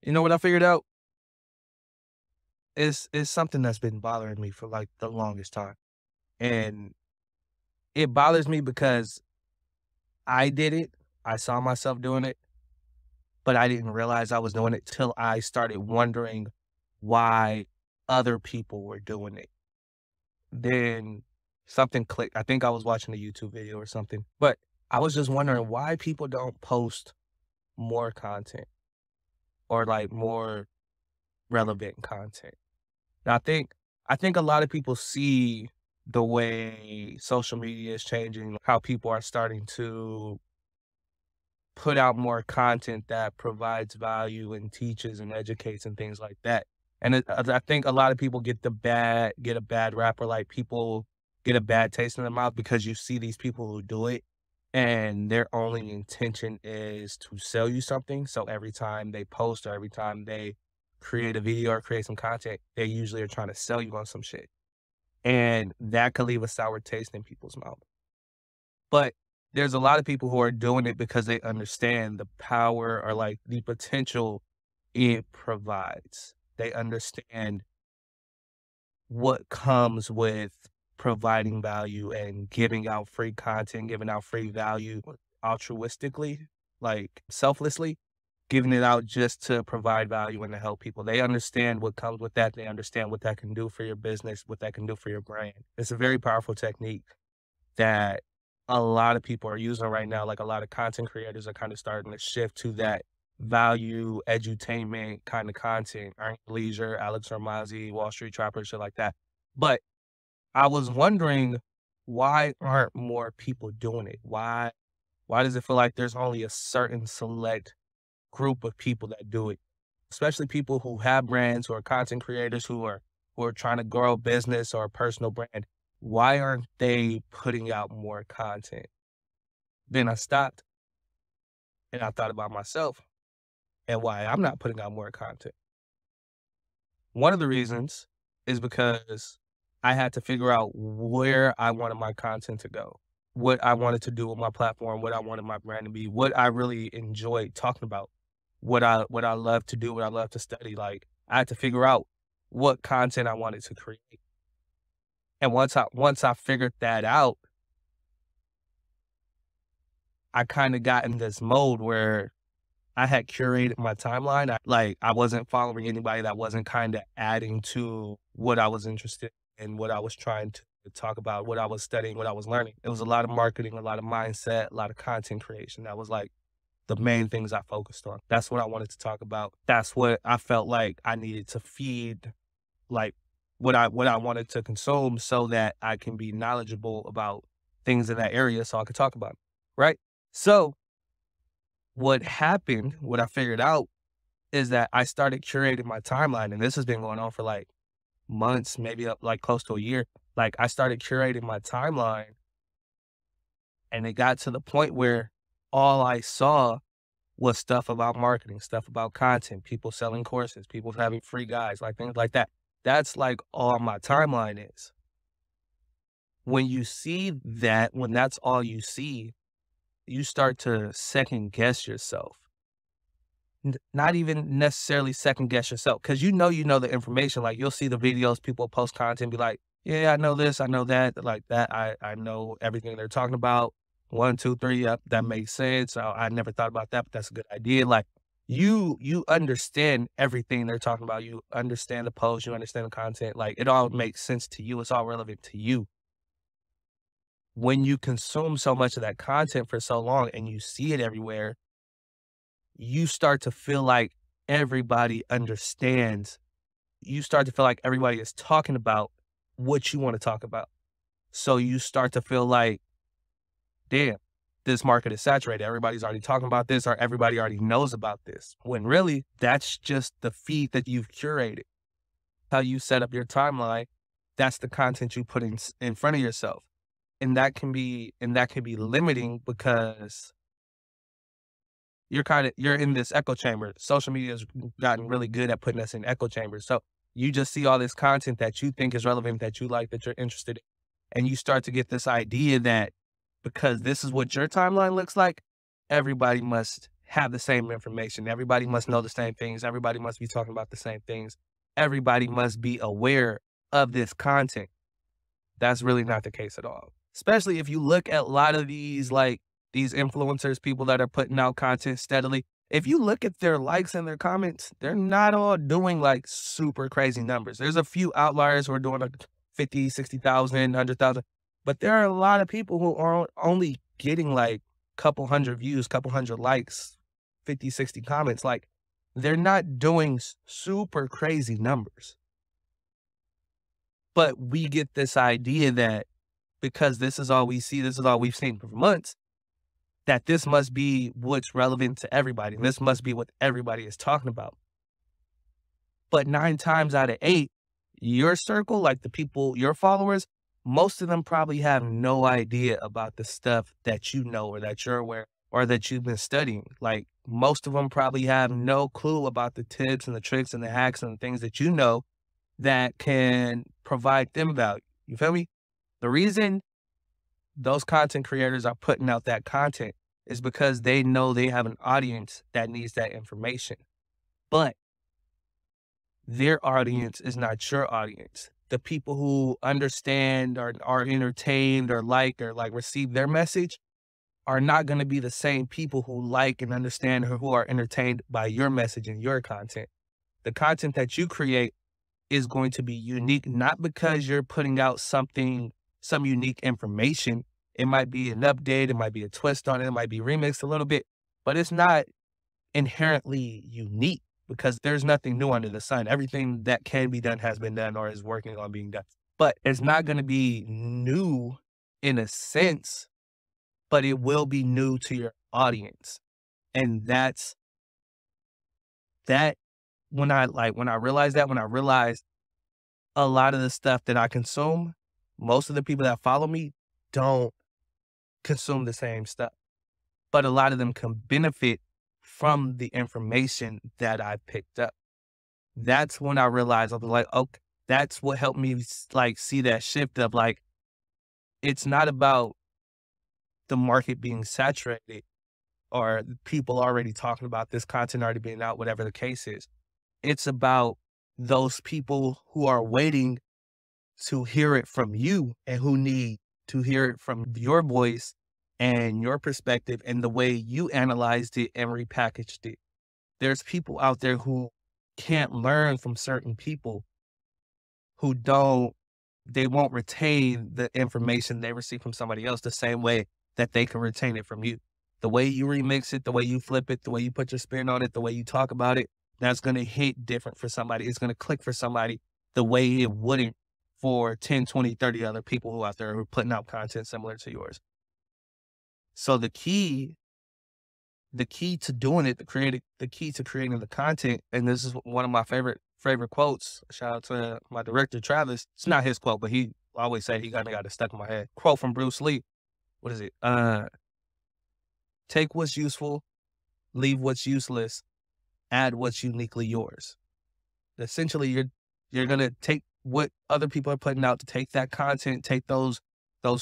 You know what I figured out? Is something that's been bothering me for, like, the longest time, and it bothers me because I did it, I saw myself doing it, but I didn't realize I was doing it till I started wondering why other people were doing it. Then something clicked. I think I was watching a YouTube video or something, but I was just wondering why people don't post more content or, like, more relevant content. And I think a lot of people see the way social media is changing, how people are starting to put out more content that provides value and teaches and educates and things like that. And I think a lot of people get a bad rap, or like people get a bad taste in their mouth because you see these people who do it and their only intention is to sell you something. So every time they post or every time they create a video or create some content, they usually are trying to sell you on some shit. And that could leave a sour taste in people's mouth. But there's a lot of people who are doing it because they understand the power or like the potential it provides. They understand what comes with providing value and giving out free content, giving out free value altruistically, like selflessly, giving it out just to provide value and to help people. They understand what comes with that. They understand what that can do for your business, what that can do for your brand. It's a very powerful technique that a lot of people are using right now. Like a lot of content creators are kind of starting to shift to that value, edutainment kind of content. Earn Leisure, Alex Ramosi, Wall Street Trapper, shit like that. But I was wondering, why aren't more people doing it? Why does it feel like there's only a certain select group of people that do it? Especially people who have brands, who are content creators, who are trying to grow a business or a personal brand. Why aren't they putting out more content? Then I stopped and I thought about myself and why I'm not putting out more content. One of the reasons is because I had to figure out where I wanted my content to go, what I wanted to do with my platform, what I wanted my brand to be, what I really enjoyed talking about, what I love to do, what I love to study. Like I had to figure out what content I wanted to create. And once I figured that out, I kind of got in this mode where I had curated my timeline. I wasn't following anybody that wasn't kind of adding to what I was interested in, what I was trying to talk about, what I was studying, what I was learning. It was a lot of marketing, a lot of mindset, a lot of content creation. That was like the main things I focused on. That's what I wanted to talk about. That's what I felt like I needed to feed, like what I wanted to consume so that I can be knowledgeable about things in that area so I could talk about it. Right. So what happened, what I figured out is that I started curating my timeline, and this has been going on for like months, maybe up like close to a year. Like I started curating my timeline and it got to the point where all I saw was stuff about marketing, stuff about content, people selling courses, people having free guides, like things like that. That's like all my timeline is. When you see that, when that's all you see, you start to second guess yourself. Not even necessarily second guess yourself, because you know the information. Like you'll see the videos, people post content, be like, "Yeah, I know this, I know that, like that. I know everything they're talking about. One, two, three. Yep, that makes sense. I never thought about that, but that's a good idea." Like you understand everything they're talking about. You understand the post, you understand the content. Like it all makes sense to you. It's all relevant to you. When you consume so much of that content for so long and you see it everywhere, you start to feel like everybody understands. You start to feel like everybody is talking about what you want to talk about. So you start to feel like, damn, this market is saturated. Everybody's already talking about this, or everybody already knows about this. When really, that's just the feed that you've curated. How you set up your timeline, that's the content you put in front of yourself. And that can be limiting because you're in this echo chamber. Social media has gotten really good at putting us in echo chambers. So you just see all this content that you think is relevant, that you like, that you're interested in. And you start to get this idea that because this is what your timeline looks like, everybody must have the same information. Everybody must know the same things. Everybody must be talking about the same things. Everybody must be aware of this content. That's really not the case at all. Especially if you look at a lot of these, like these influencers, people that are putting out content steadily. If you look at their likes and their comments, they're not all doing like super crazy numbers. There's a few outliers who are doing like 50, 60,000, 100,000, but there are a lot of people who are only getting like couple hundred views, couple hundred likes, 50, 60 comments. Like they're not doing super crazy numbers. But we get this idea that because this is all we see, this is all we've seen for months, that this must be what's relevant to everybody. This must be what everybody is talking about. But 9 times out of 8, your circle, like the people, your followers, most of them probably have no idea about the stuff that you know or that you're aware or that you've been studying. Like most of them probably have no clue about the tips and the tricks and the hacks and the things that you know that can provide them value. You feel me? The reason those content creators are putting out that content is because they know they have an audience that needs that information. But their audience is not your audience. The people who understand or are entertained or like receive their message are not going to be the same people who like and understand or who are entertained by your message and your content. The content that you create is going to be unique, not because you're putting out some unique information. It might be an update, it might be a twist on it, it might be remixed a little bit, but it's not inherently unique because there's nothing new under the sun. Everything that can be done has been done or is working on being done. But it's not going to be new in a sense, but it will be new to your audience. And that's that when I realized a lot of the stuff that I consume, most of the people that follow me don't consume the same stuff, but a lot of them can benefit from the information that I picked up. That's when I realized I was like, okay, that's what helped me like see that shift of like, it's not about the market being saturated or people already talking about this content already being out, whatever the case is. It's about those people who are waiting to hear it from you and who need to hear it from your voice and your perspective and the way you analyzed it and repackaged it. There's people out there who can't learn from certain people who they won't retain the information they receive from somebody else the same way that they can retain it from you. The way you remix it, the way you flip it, the way you put your spin on it, the way you talk about it, that's going to hit different for somebody. It's going to click for somebody the way it wouldn't for 10, 20, 30 other people who out there who are putting out content similar to yours. So the key to doing it, the key to creating the content, and this is one of my favorite quotes. Shout out to my director, Travis. It's not his quote, but he always said he kind of got it stuck in my head. Quote from Bruce Lee. What is it? Take what's useful, leave what's useless, add what's uniquely yours. Essentially, you're gonna take what other people are putting out, to take that content, take those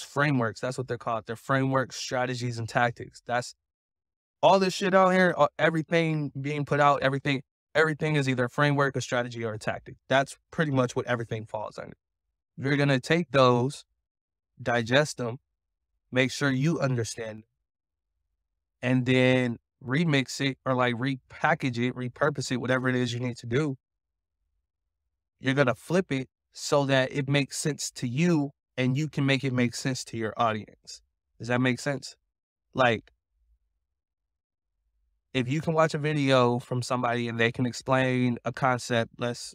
frameworks. That's what they're called. They're frameworks, strategies, and tactics. That's all this shit out here. Everything being put out, everything is either a framework, a strategy, or a tactic. That's pretty much what everything falls under. You're gonna take those, digest them, make sure you understand, and then remix it or like repackage it, repurpose it, whatever it is you need to do. You're going to flip it so that it makes sense to you and you can make it make sense to your audience. Does that make sense? Like, if you can watch a video from somebody and they can explain a concept, let's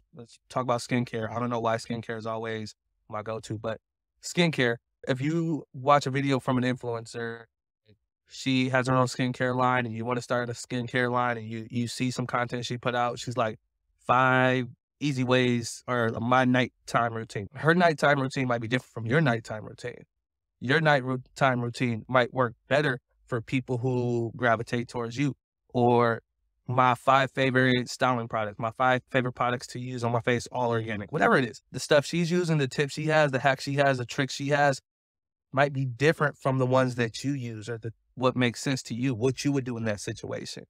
talk about skincare. I don't know why skincare is always my go-to, but skincare, if you watch a video from an influencer, she has her own skincare line and you want to start a skincare line and you see some content she put out, she's like 5 easy ways or my nighttime routine. Her nighttime routine might be different from your nighttime routine. Your nighttime routine might work better for people who gravitate towards you. Or my 5 favorite styling products, my 5 favorite products to use on my face, all organic, whatever it is. The stuff she's using, the tips she has, the hacks she has, the tricks she has might be different from the ones that you use or what makes sense to you, what you would do in that situation.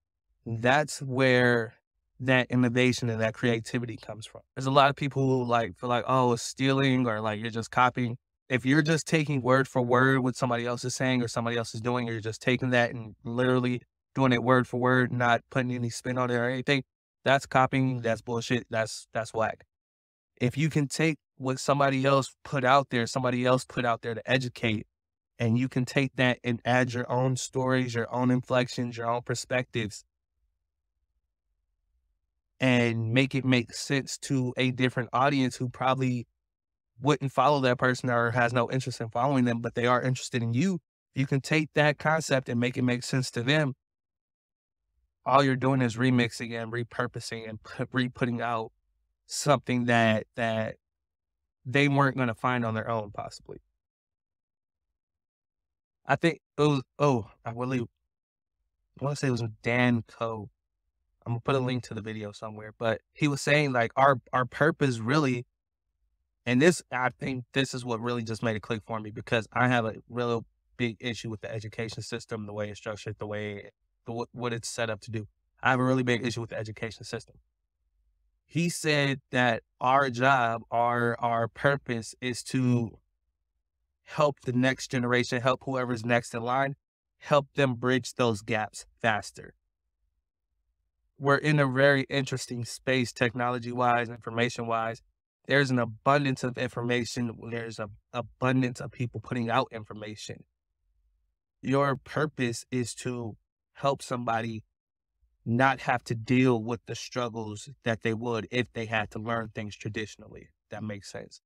That's where that innovation and that creativity comes from. There's a lot of people who like feel like, oh, it's stealing or like you're just copying. If you're just taking word for word what somebody else is saying or somebody else is doing, you're just taking that and literally doing it word for word, not putting any spin on it or anything. That's copying. That's bullshit. That's whack. If you can take what somebody else put out there to educate, and you can take that and add your own stories, your own inflections, your own perspectives, and make it make sense to a different audience who probably wouldn't follow that person or has no interest in following them, but they are interested in you. You can take that concept and make it make sense to them. All you're doing is remixing and repurposing and re-putting out something that they weren't going to find on their own, possibly. I think it was, I really want to say it was Dan Coe. I'm gonna put a link to the video somewhere, but he was saying like our purpose really, and this I think this is what really just made it click for me because I have a real big issue with the education system, the way it's structured, what it's set up to do. I have a really big issue with the education system. He said that our job, our purpose is to help the next generation, help whoever's next in line, help them bridge those gaps faster. We're in a very interesting space, technology-wise, information-wise. There's an abundance of information. There's an abundance of people putting out information. Your purpose is to help somebody not have to deal with the struggles that they would if they had to learn things traditionally. That makes sense.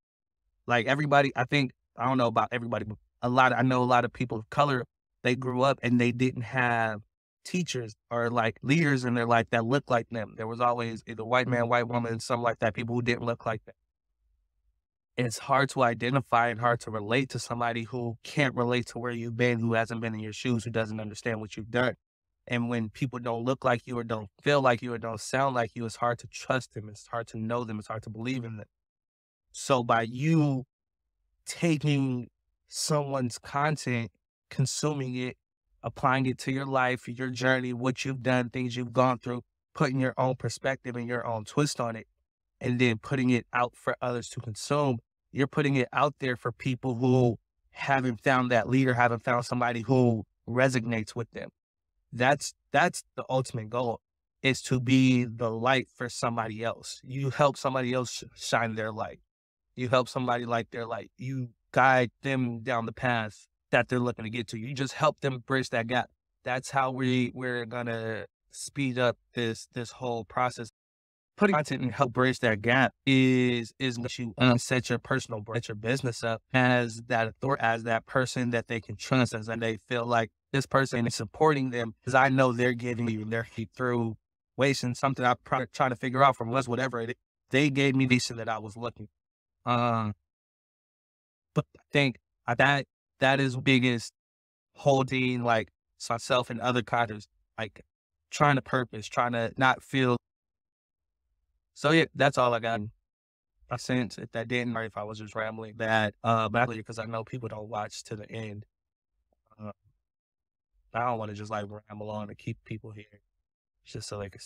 Like everybody, I don't know about everybody, but I know a lot of people of color, they grew up and they didn't have teachers or like leaders in their life that looked like them. There was always either white man, white woman, something like that, people who didn't look like them. It's hard to identify and hard to relate to somebody who can't relate to where you've been, who hasn't been in your shoes, who doesn't understand what you've done. And when people don't look like you or don't feel like you or don't sound like you, it's hard to trust them. It's hard to know them. It's hard to believe in them. So by you taking someone's content, consuming it, applying it to your life, your journey, what you've done, things you've gone through, putting your own perspective and your own twist on it, and then putting it out for others to consume. You're putting it out there for people who haven't found that leader, haven't found somebody who resonates with them. That's the ultimate goal, is to be the light for somebody else. You help somebody else shine their light. You help somebody light their light. You guide them down the path that they're looking to get to. You just help them bridge that gap. That's how we're gonna speed up this whole process. Putting content and help bridge that gap is what you set your personal brand, set your business up as that authority, as that person that they can trust, as that they feel like this person is supporting them because I know they're giving you their feet through wasting something I'm trying to figure out from was whatever it is. They gave me the vision that I was looking. Um, but I think that is biggest holding like myself and other coders, like trying to purpose, trying to not feel. So yeah, that's all I got. I sense if that didn't, or if I was just rambling that, but because I know people don't watch to the end. Uh, I don't want to just like ramble on to keep people here just so they can